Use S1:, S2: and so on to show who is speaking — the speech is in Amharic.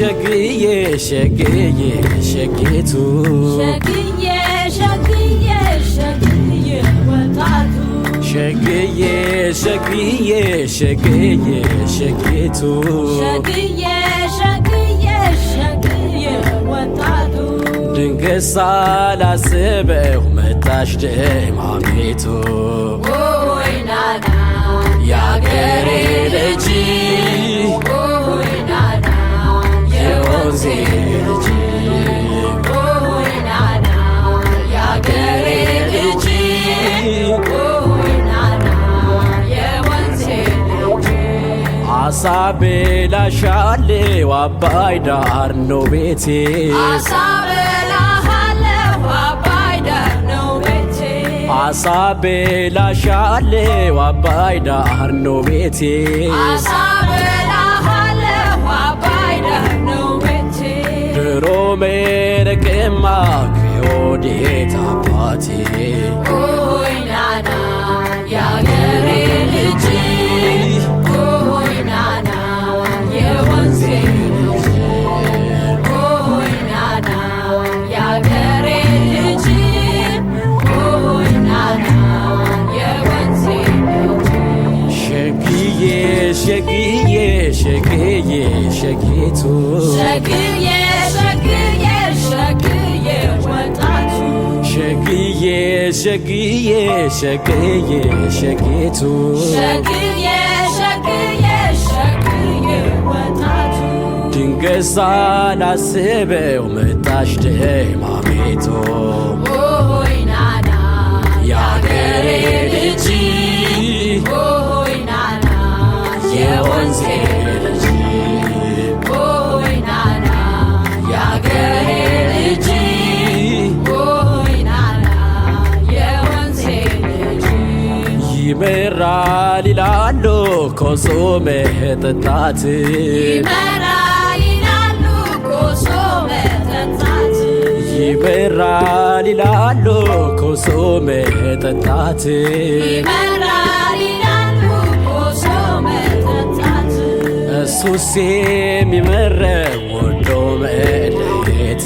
S1: ሸግዬ ሸግዬ ሸግቱ
S2: ሸግዬ ሸግዬ ሸግዬ ወጣቱ
S1: ሸግዬ ሸግዬ ሸግዬ ሸግቱ
S2: ሸግዬ ሸግዬ ሸግዬ ወጣቱ
S1: ድንገት ሳላስበው መጣሽ ደማሚቱ
S2: ኦይ ናና
S1: ያገሬ ልጅ
S2: ኦይ ናና
S1: የወንዜ ልጅ
S2: ኦይ ናና ያገሬ ልጅ ኦይ ናና የወንዜ ልጅ
S1: አሳ በላሻለው አባይ ዳር ነው ቤቴ
S2: አሳ በላሃለው አባይ ዳር ነው ቤቴ
S1: አሳ በላሻለው አባይ ዳር ነው ቤቴ
S2: አሳ በላሃለው አባይ ዳር ነው ቤቴ
S1: ድሮ መረቅማ ከወዴት አባቴ
S2: ኦይ ናና ያገሬ ልጅ ኦይ ናና የወንዜ ልጅ ኦይ ናና ያገሬ ልጅ ኦይ ናና የወንዜ ልጅ
S1: ሸግዬ ሸግዬ ሸግዬ ሸግቱ
S2: ሸግዬ ሸግዬ ሸግዬ ወጣቱ
S1: ሸግዬ ሸግዬ ሸግዬ ሸግቱ
S2: ሸግዬ ሸግዬ ሸግዬ ወጣቱ
S1: ድንገት ሳላስበው መጣሽ ደማሚቱ
S2: ኦይ ናና
S1: ያገሬ ልጅ
S2: ኦይ ናና
S1: የወንዜ ልጅ
S2: ኦይ ናና ያገሬ ልጅ ኦይ ናና የወንዜ ልጅ
S1: ይመራል ይላሉ ኮሶ መጠጣት
S2: ይመራል ይላሉ ኮሶ መጠጣት
S1: ይመራል ይላሉ ኮሶ መጠጣት
S2: ይመራል ይላሉ ኮሶ መጠጣት
S1: እሱስ የሚመረው ወዶ መለየት